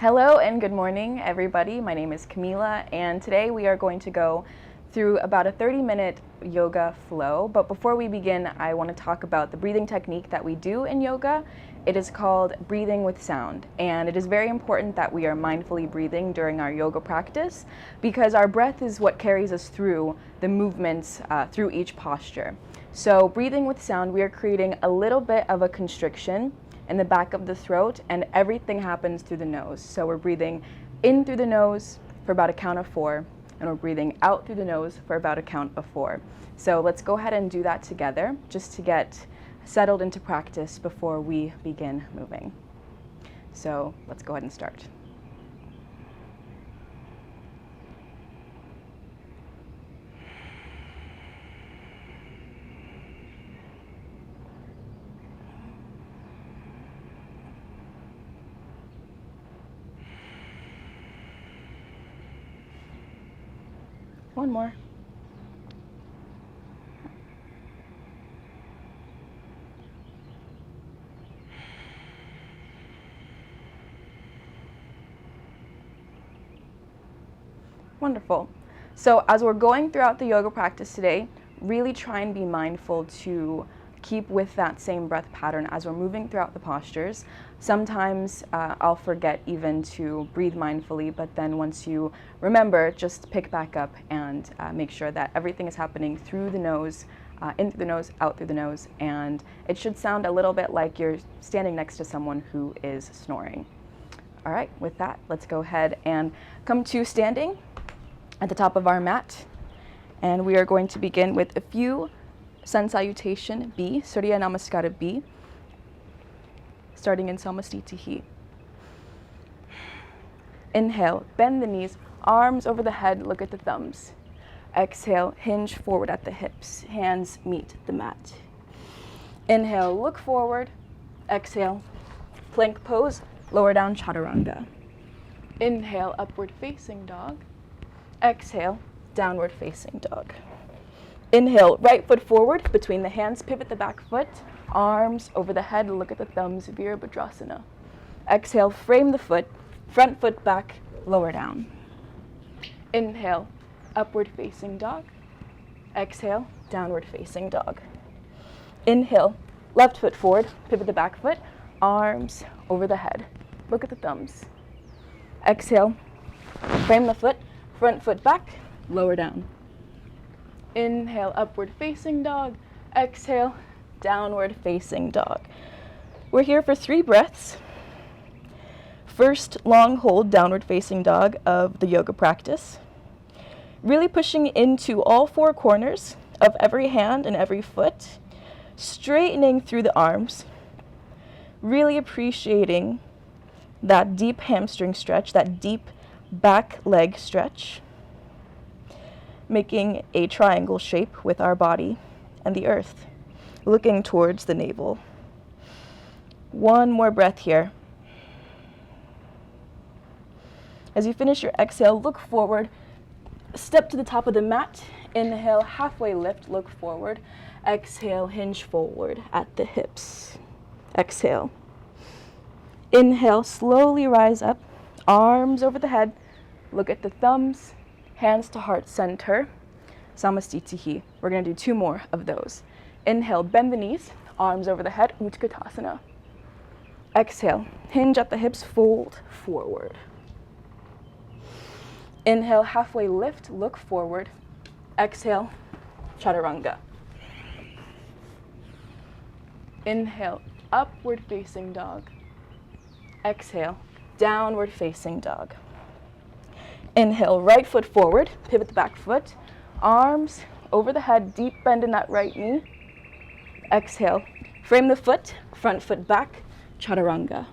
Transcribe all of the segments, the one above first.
Hello and good morning, everybody. My name is Kameelah, and today we are going to go through about a 30-minute yoga flow. But before we begin, I want to talk about the breathing technique that we do in yoga. It is called breathing with sound, and it is very important that we are mindfully breathing during our yoga practice because our breath is what carries us through the movements through each posture. So breathing with sound, we are creating a little bit of a constriction in the back of the throat, and everything happens through the nose. So we're breathing in through the nose for about a count of 4, and we're breathing out through the nose for about a count of 4. So let's go ahead and do that together just to get settled into practice before we begin moving. So let's go ahead and start. One more. Wonderful. So as we're going throughout the yoga practice today, really try and be mindful to keep with that same breath pattern as we're moving throughout the postures. Sometimes I'll forget even to breathe mindfully, but then once you remember, just pick back up and make sure that everything is happening through the nose, in through the nose, out through the nose, and it should sound a little bit like you're standing next to someone who is snoring. All right, with that, let's go ahead and come to standing at the top of our mat, and we are going to begin with a few Sun Salutation B, Surya Namaskara B, starting in Samastitihi. Inhale, bend the knees, arms over the head, look at the thumbs. Exhale, hinge forward at the hips, hands meet the mat. Inhale, look forward. Exhale, plank pose, lower down Chaturanga. Inhale, upward facing dog. Exhale, downward facing dog. Inhale, right foot forward, between the hands, pivot the back foot, arms over the head, look at the thumbs, Virabhadrasana. Exhale, frame the foot, front foot back, lower down. Inhale, upward facing dog. Exhale, downward facing dog. Inhale, left foot forward, pivot the back foot, arms over the head, look at the thumbs. Exhale, frame the foot, front foot back, lower down. Inhale, upward facing dog. Exhale, downward facing dog. We're here for 3 breaths. First, long hold, downward facing dog of the yoga practice. Really pushing into all 4 corners of every hand and every foot, straightening through the arms, really appreciating that deep hamstring stretch, that deep back leg stretch, making a triangle shape with our body and the earth, looking towards the navel. One more breath here. As you finish your exhale, look forward, step to the top of the mat. Inhale, halfway lift, look forward. Exhale, hinge forward at the hips. Exhale. Inhale, slowly rise up, arms over the head, look at the thumbs, hands to heart center, Samastitihi. We're going to do 2 more of those. Inhale, bend the knees, arms over the head, Utkatasana. Exhale, hinge at the hips, fold forward. Inhale, halfway lift, look forward. Exhale, Chaturanga. Inhale, upward facing dog. Exhale, downward facing dog. Inhale, right foot forward, pivot the back foot, arms over the head, deep bend in that right knee. Exhale, frame the foot, front foot back, Chaturanga.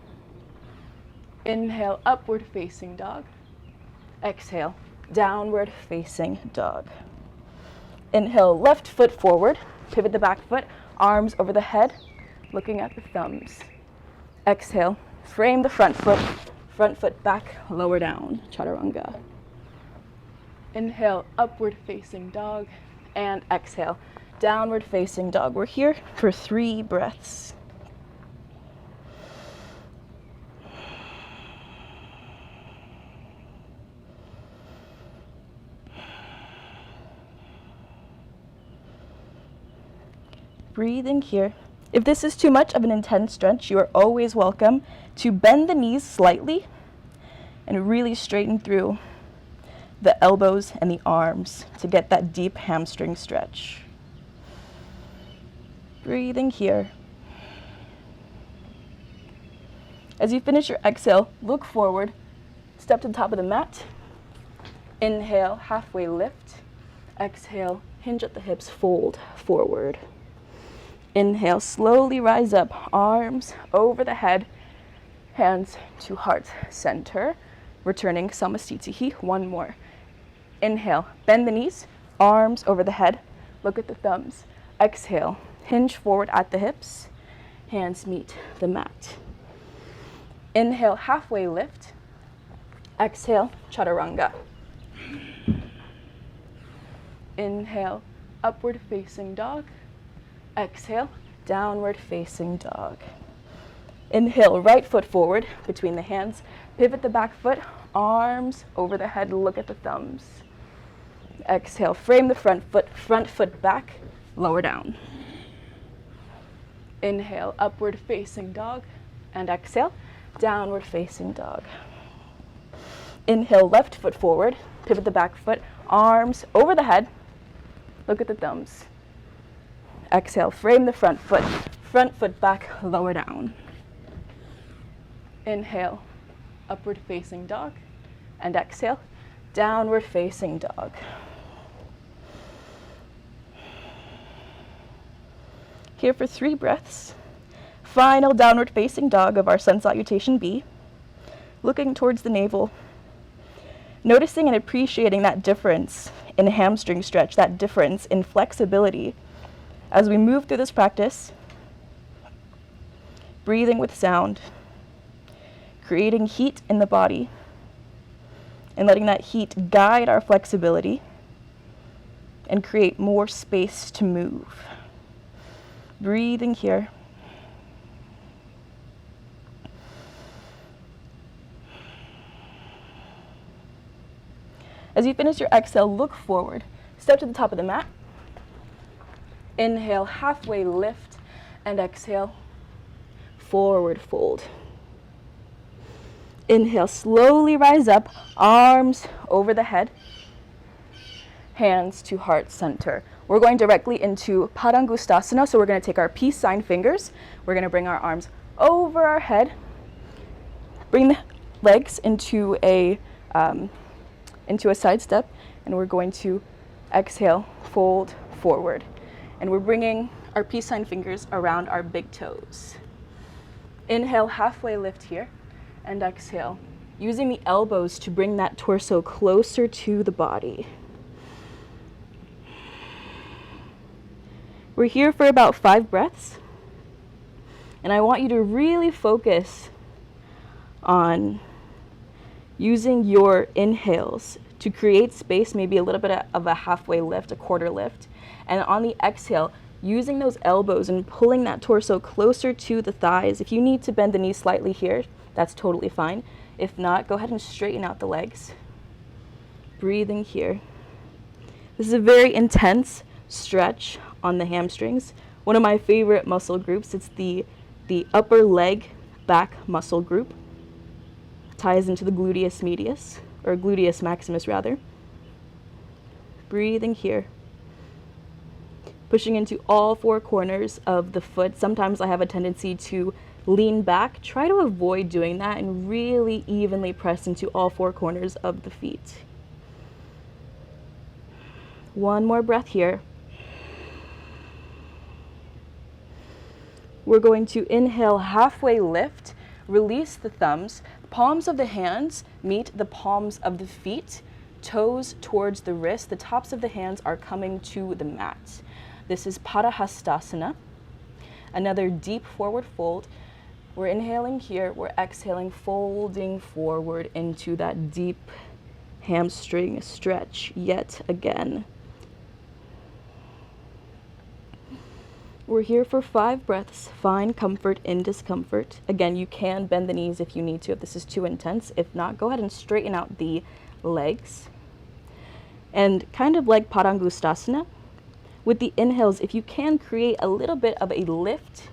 Inhale, upward facing dog. Exhale, downward facing dog. Inhale, left foot forward, pivot the back foot, arms over the head, looking at the thumbs. Exhale, frame the front foot back, lower down, Chaturanga. Inhale, upward facing dog, and exhale, downward facing dog. We're here for 3 breaths. Breathing here. If this is too much of an intense stretch, you are always welcome to bend the knees slightly and really straighten through the elbows and the arms to get that deep hamstring stretch. Breathing here. As you finish your exhale, look forward, step to the top of the mat. Inhale, halfway lift. Exhale, hinge at the hips, fold forward. Inhale, slowly rise up, arms over the head, hands to heart center, returning Samastitihi. One more. Inhale, bend the knees, arms over the head, look at the thumbs. Exhale, hinge forward at the hips, hands meet the mat. Inhale, halfway lift. Exhale, Chaturanga. Inhale, upward facing dog. Exhale, downward facing dog. Inhale, right foot forward between the hands. Pivot the back foot, arms over the head, look at the thumbs. Exhale, frame the front foot back, lower down. Inhale, upward facing dog. And exhale, downward facing dog. Inhale, left foot forward, pivot the back foot, arms over the head, look at the thumbs. Exhale, frame the front foot back, lower down. Inhale, upward facing dog, and exhale, downward facing dog. Here for 3 breaths. Final downward facing dog of our sun salutation B, looking towards the navel, noticing and appreciating that difference in hamstring stretch, that difference in flexibility. As we move through this practice, breathing with sound, creating heat in the body, and letting that heat guide our flexibility and create more space to move. Breathing here. As you finish your exhale, look forward, step to the top of the mat. Inhale, halfway lift, and exhale, forward fold. Inhale, slowly rise up, arms over the head, hands to heart center. We're going directly into Parangustasana, so we're going to take our peace sign fingers. We're going to bring our arms over our head, bring the legs into a side step, and we're going to exhale, fold forward. And we're bringing our peace sign fingers around our big toes. Inhale, halfway lift here, and exhale, using the elbows to bring that torso closer to the body. We're here for about 5 breaths, and I want you to really focus on using your inhales to create space, maybe a little bit of a halfway lift, a quarter lift. And on the exhale, using those elbows and pulling that torso closer to the thighs. If you need to bend the knees slightly here, that's totally fine. If not, go ahead and straighten out the legs. Breathing here. This is a very intense stretch on the hamstrings. One of my favorite muscle groups, it's the upper leg back muscle group. Ties into the gluteus medius, or gluteus maximus rather. Breathing here. Pushing into all 4 corners of the foot. Sometimes I have a tendency to lean back. Try to avoid doing that and really evenly press into all 4 corners of the feet. One more breath here. We're going to inhale, halfway lift, release the thumbs. Palms of the hands meet the palms of the feet, toes towards the wrist. The tops of the hands are coming to the mat. This is Hastasana. Another deep forward fold. We're inhaling here, we're exhaling, folding forward into that deep hamstring stretch yet again. We're here for 5 breaths. Find comfort in discomfort. Again, you can bend the knees if you need to, if this is too intense. If not, go ahead and straighten out the legs. And kind of like Parangustasana, With the inhales, if you can, create a little bit of a lift,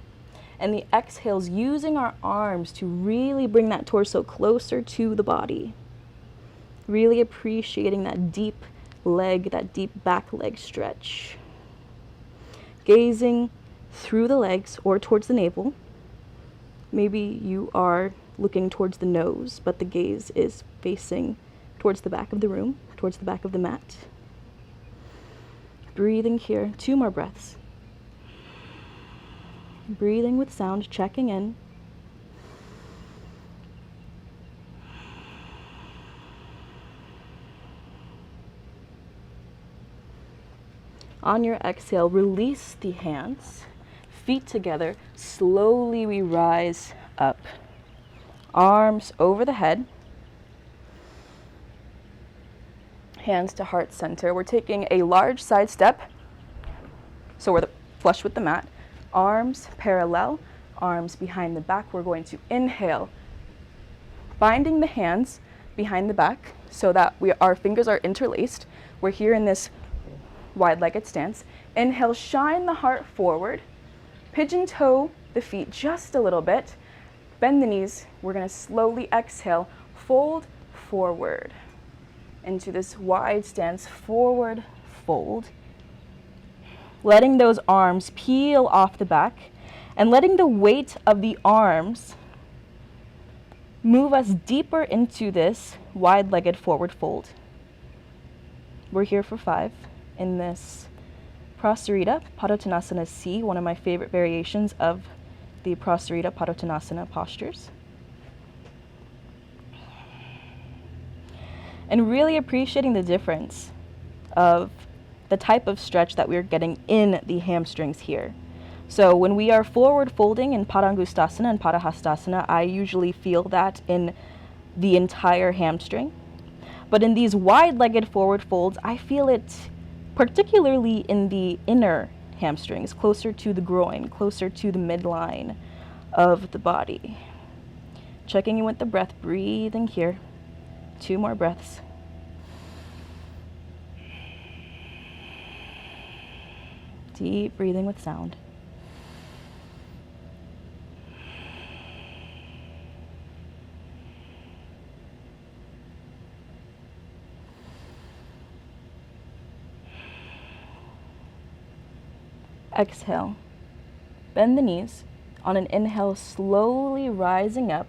and the exhales, using our arms to really bring that torso closer to the body. Really appreciating that deep leg, that deep back leg stretch. Gazing through the legs or towards the navel. Maybe you are looking towards the nose, but the gaze is facing towards the back of the room, towards the back of the mat. Breathing here, 2 more breaths. Breathing with sound, checking in. On your exhale, release the hands, feet together. Slowly we rise up. Arms over the head. Hands to heart center. We're taking a large side step, so we're flush with the mat. Arms parallel, arms behind the back. We're going to inhale, binding the hands behind the back so that our fingers are interlaced. We're here in this wide-legged stance. Inhale, shine the heart forward. Pigeon toe the feet just a little bit. Bend the knees. We're going to slowly exhale, fold forward into this wide stance, forward fold. Letting those arms peel off the back and letting the weight of the arms move us deeper into this wide-legged forward fold. We're here for 5 in this Prasarita Padottanasana C, one of my favorite variations of the Prasarita Padottanasana postures. And really appreciating the difference of the type of stretch that we're getting in the hamstrings here. So when we are forward folding in Parangustasana and Hastasana, I usually feel that in the entire hamstring. But in these wide-legged forward folds, I feel it particularly in the inner hamstrings, closer to the groin, closer to the midline of the body. Checking in with the breath, breathing here. 2 more breaths. Deep breathing with sound. Exhale. Bend the knees. On an inhale, slowly rising up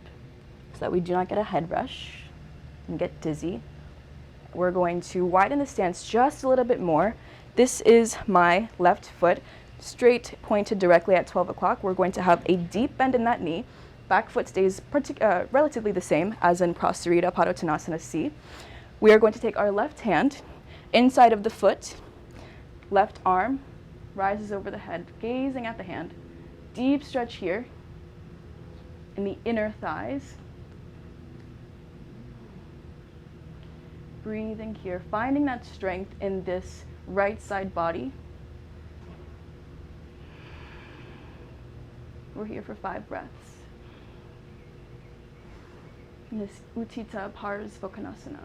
so that we do not get a head rush and get dizzy. We're going to widen the stance just a little bit more. This is my left foot, straight pointed directly at 12 o'clock. We're going to have a deep bend in that knee. Back foot stays relatively the same as in Prasarita Padottanasana C. We are going to take our left hand inside of the foot. Left arm rises over the head, gazing at the hand. Deep stretch here in the inner thighs. Breathing here, finding that strength in this right side body. We're here for 5 breaths. In this Utthita Parangustasana.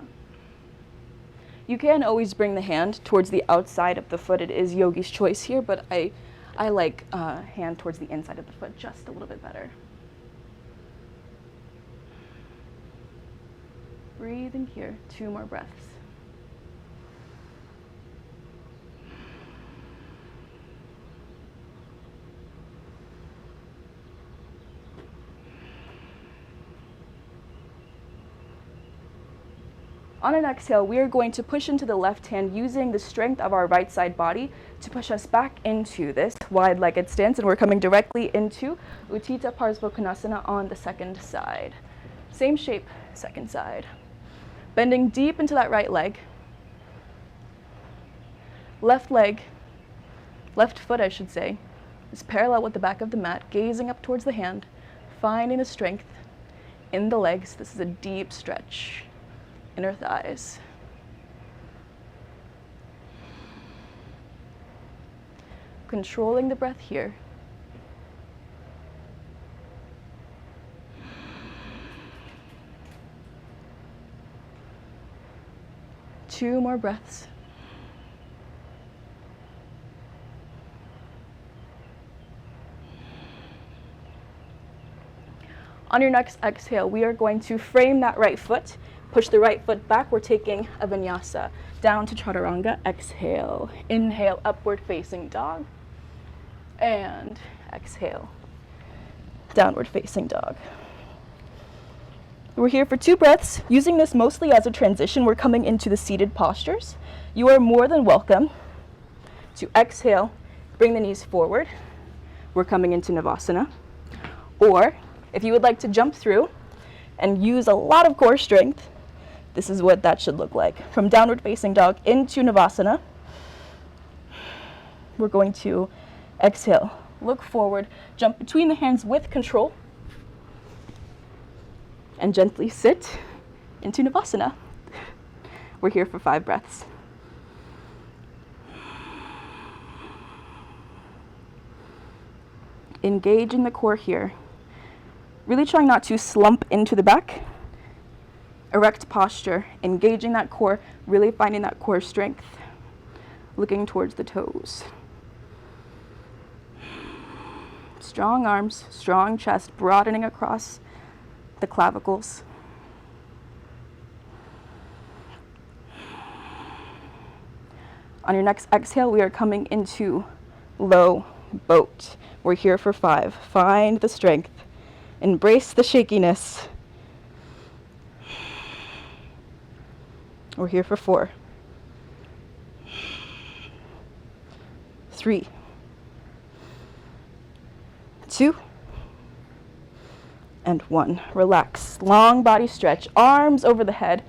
You can always bring the hand towards the outside of the foot. It is yogi's choice here, but I like hand towards the inside of the foot just a little bit better. Breathing here, 2 more breaths. On an exhale, we are going to push into the left hand using the strength of our right side body to push us back into this wide-legged stance, and we're coming directly into Utthita Parangustasana on the second side. Same shape, second side. Bending deep into that right leg. Left leg, left foot I should say, is parallel with the back of the mat, gazing up towards the hand, finding the strength in the legs. This is a deep stretch. Inner thighs. Controlling the breath here. Two more breaths. On your next exhale, we are going to frame that right foot, push the right foot back. We're taking a vinyasa down to Chaturanga. Exhale, inhale, upward facing dog, and exhale, downward facing dog. We're here for 2 breaths, using this mostly as a transition. We're coming into the seated postures. You are more than welcome to exhale, bring the knees forward. We're coming into Navasana. Or if you would like to jump through and use a lot of core strength, this is what that should look like. From downward facing dog into Navasana, we're going to exhale, look forward, jump between the hands with control, and gently sit into Navasana. We're here for 5 breaths. Engaging the core here. Really trying not to slump into the back. Erect posture, engaging that core, really finding that core strength. Looking towards the toes. Strong arms, strong chest, broadening across the clavicles. On your next exhale, we are coming into low boat. We're here for 5. Find the strength. Embrace the shakiness. We're here for 4. 3. 2. And 1. Relax. Long body stretch. Arms over the head.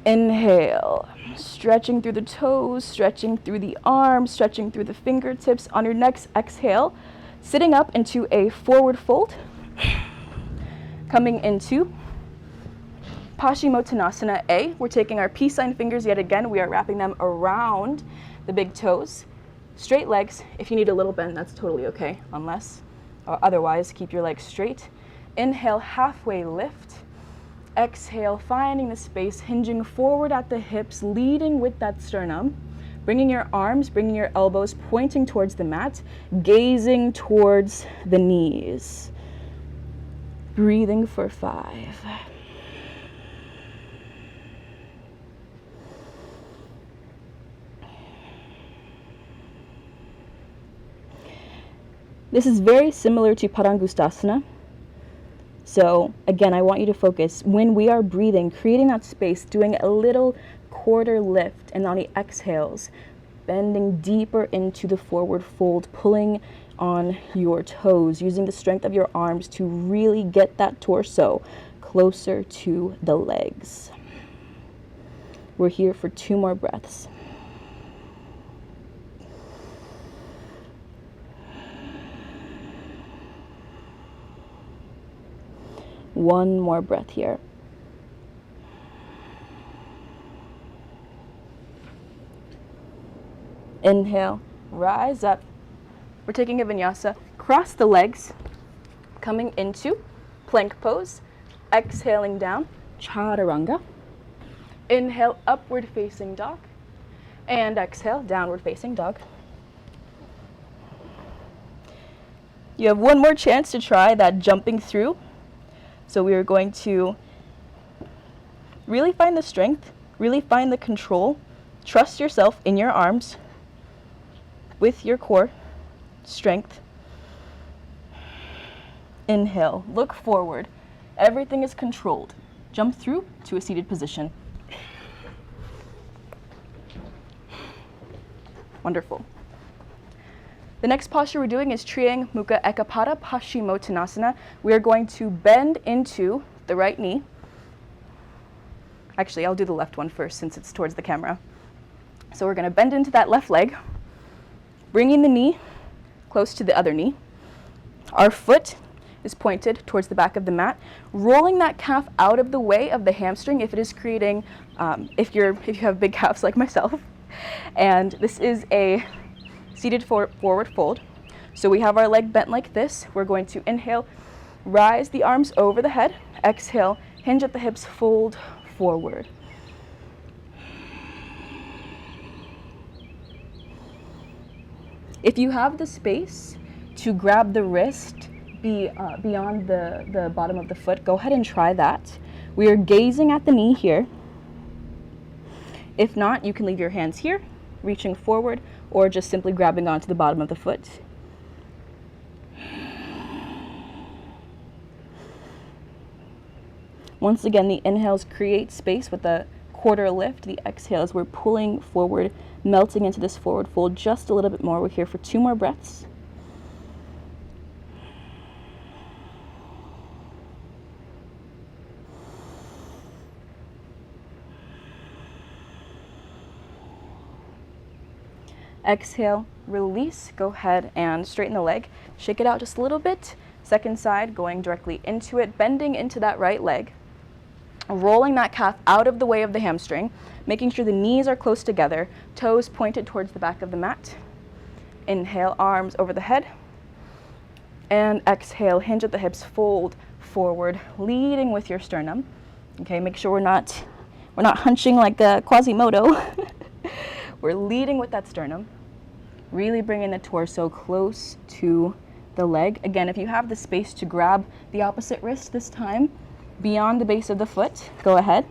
Inhale. Stretching through the toes, stretching through the arms, stretching through the fingertips. On your next exhale, sitting up into a forward fold. Coming into Pashimotonasana A. We're taking our peace sign fingers yet again. We are wrapping them around the big toes. Straight legs. If you need a little bend, that's totally okay. Otherwise, keep your legs straight. Inhale, halfway lift. Exhale, finding the space, hinging forward at the hips, leading with that sternum. Bringing your arms, bringing your elbows, pointing towards the mat, gazing towards the knees. Breathing for 5. This is very similar to Parangustasana. So again, I want you to focus when we are breathing, creating that space, doing a little quarter lift, and on the exhales, bending deeper into the forward fold, pulling on your toes, using the strength of your arms to really get that torso closer to the legs. We're here for 2 more breaths. One more breath here. Inhale, rise up. We're taking a vinyasa. Cross the legs, coming into plank pose. Exhaling down, Chaturanga. Inhale, upward facing dog. And exhale, downward facing dog. You have one more chance to try that jumping through. So we are going to really find the strength, really find the control. Trust yourself in your arms with your core strength. Inhale, look forward. Everything is controlled. Jump through to a seated position. Wonderful. The next posture we're doing is Triang Mukha Ekapada Pashimotonasana. We are going to bend into the right knee. Actually, I'll do the left one first since it's towards the camera. So we're going to bend into that left leg, bringing the knee close to the other knee. Our foot is pointed towards the back of the mat, rolling that calf out of the way of the hamstring if it is creating, if you have big calves like myself. And this is a seated forward fold. So we have our leg bent like this. We're going to inhale, rise the arms over the head. Exhale, hinge at the hips, fold forward. If you have the space to grab the wrist, be beyond the bottom of the foot, go ahead and try that. We are gazing at the knee here. If not, you can leave your hands here, reaching forward, or just simply grabbing onto the bottom of the foot. Once again, the inhales create space with a quarter lift. The exhales, we're pulling forward, melting into this forward fold just a little bit more. We're here for 2 more breaths. Exhale, release, go ahead and straighten the leg. Shake it out just a little bit. Second side, going directly into it, bending into that right leg. Rolling that calf out of the way of the hamstring, making sure the knees are close together, toes pointed towards the back of the mat. Inhale, arms over the head. And exhale, hinge at the hips, fold forward, leading with your sternum. Okay, make sure we're not hunching like Quasimodo. We're leading with that sternum. Really bringing the torso close to the leg. Again, if you have the space to grab the opposite wrist this time, beyond the base of the foot, go ahead.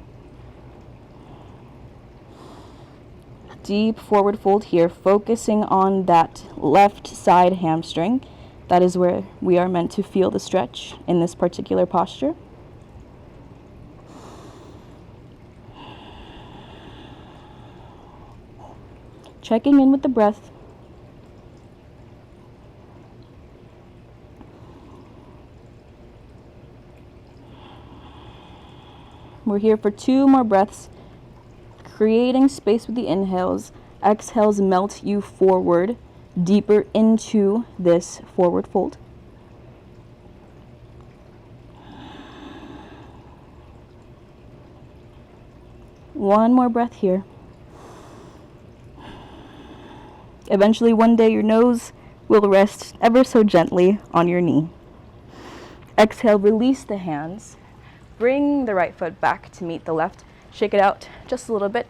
Deep forward fold here, focusing on that left side hamstring. That is where we are meant to feel the stretch in this particular posture. Checking in with the breath. We're here for 2 more breaths, creating space with the inhales. Exhales melt you forward, deeper into this forward fold. One more breath here. Eventually, one day, your nose will rest ever so gently on your knee. Exhale, release the hands. Bring the right foot back to meet the left. Shake it out just a little bit.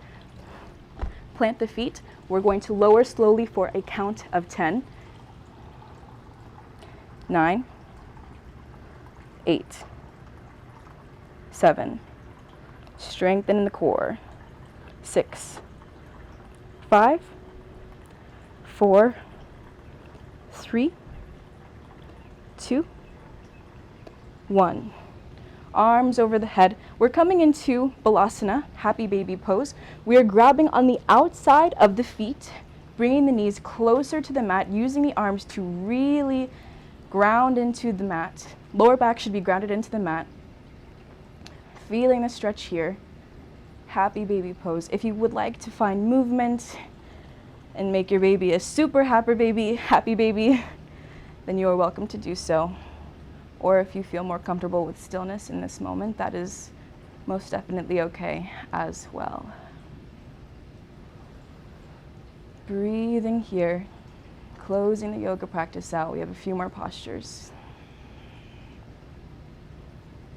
Plant the feet. We're going to lower slowly for a count of 10. 9, 8, 7. Strengthen in the core. 6, 5, 4, 3, 2, 1. Arms over the head. We're coming into Balasana, happy baby pose. We are grabbing on the outside of the feet, bringing the knees closer to the mat, using the arms to really ground into the mat. Lower back should be grounded into the mat. Feeling the stretch here. Happy baby pose. If you would like to find movement and make your baby a super happy baby, then you are welcome to do so. Or if you feel more comfortable with stillness in this moment, that is most definitely okay as well. Breathing here, closing the yoga practice out. We have a few more postures.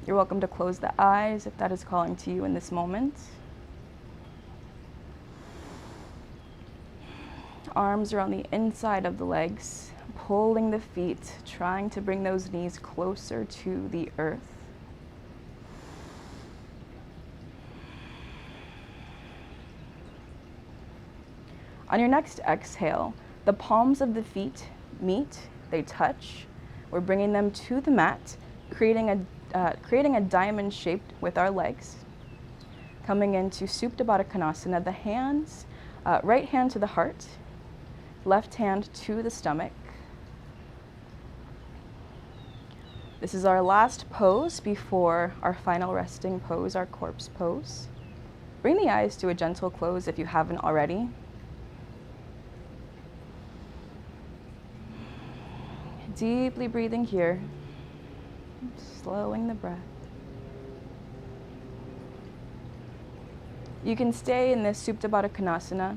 You're welcome to close the eyes if that is calling to you in this moment. Arms are on the inside of the legs, pulling the feet, trying to bring those knees closer to the earth. On your next exhale, the palms of the feet meet, they touch. We're bringing them to the mat, creating a diamond shape with our legs. Coming into Supta Konasana, the hands, right hand to the heart, left hand to the stomach. This is our last pose before our final resting pose, our corpse pose. Bring the eyes to a gentle close if you haven't already. Deeply breathing here, slowing the breath. You can stay in this Supta Konasana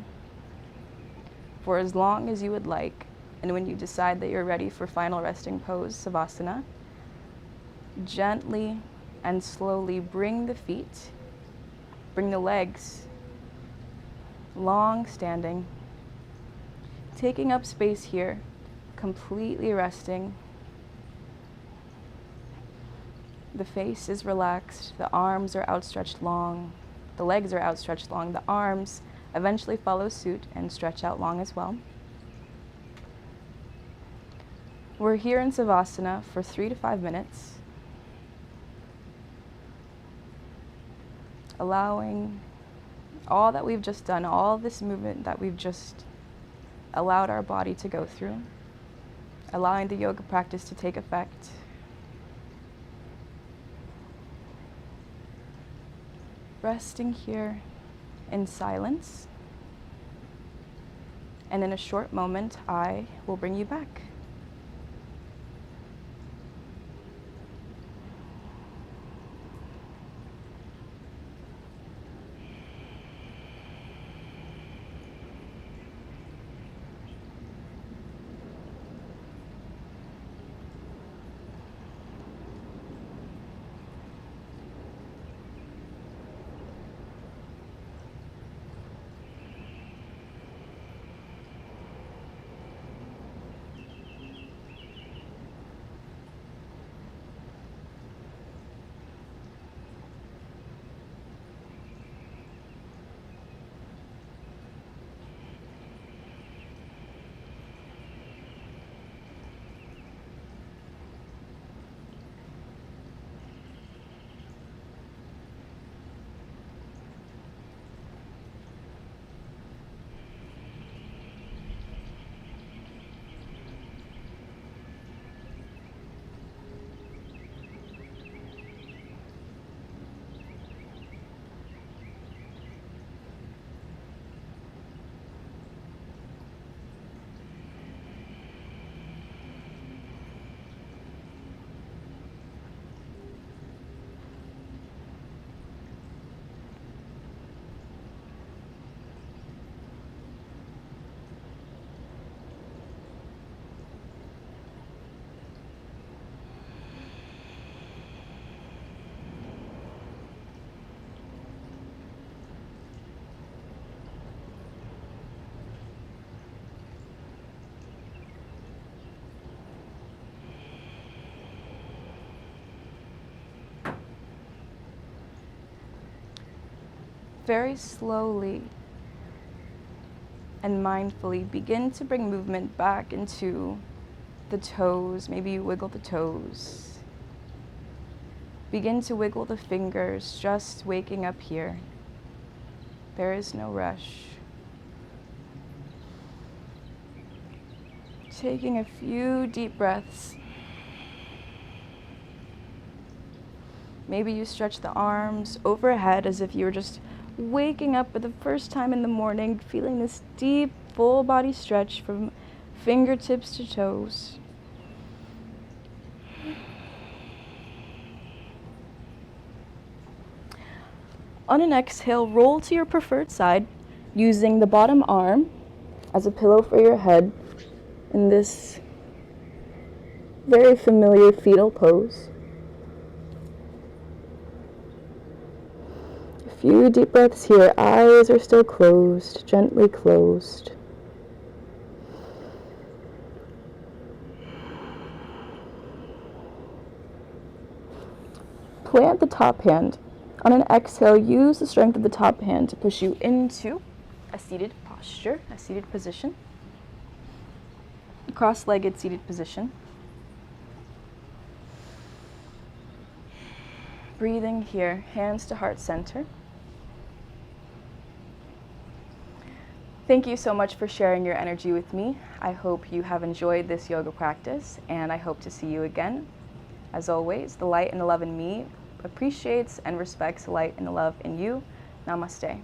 for as long as you would like, and when you decide that you're ready for final resting pose, Savasana, gently and slowly bring the feet, bring the legs long standing, taking up space here, completely resting. The face is relaxed, the arms are outstretched long, the legs are outstretched long, the arms eventually follow suit and stretch out long as well. We're here in Savasana for 3 to 5 minutes, allowing all that we've just done, all this movement that we've just allowed our body to go through, allowing the yoga practice to take effect. Resting here in silence, and in a short moment, I will bring you back. Very slowly and mindfully begin to bring movement back into the toes. Maybe you wiggle the toes. Begin to wiggle the fingers, just waking up here. There is no rush. Taking a few deep breaths. Maybe you stretch the arms overhead as if you were just waking up for the first time in the morning, feeling this deep, full body stretch from fingertips to toes. On an exhale, roll to your preferred side, using the bottom arm as a pillow for your head in this very familiar fetal pose. Few deep breaths here. Eyes are still closed, gently closed. Plant the top hand. On an exhale, use the strength of the top hand to push you into a seated posture, a seated position. Cross-legged seated position. Breathing here, hands to heart center. Thank you so much for sharing your energy with me. I hope you have enjoyed this yoga practice, and I hope to see you again. As always, the light and the love in me appreciates and respects the light and the love in you. Namaste.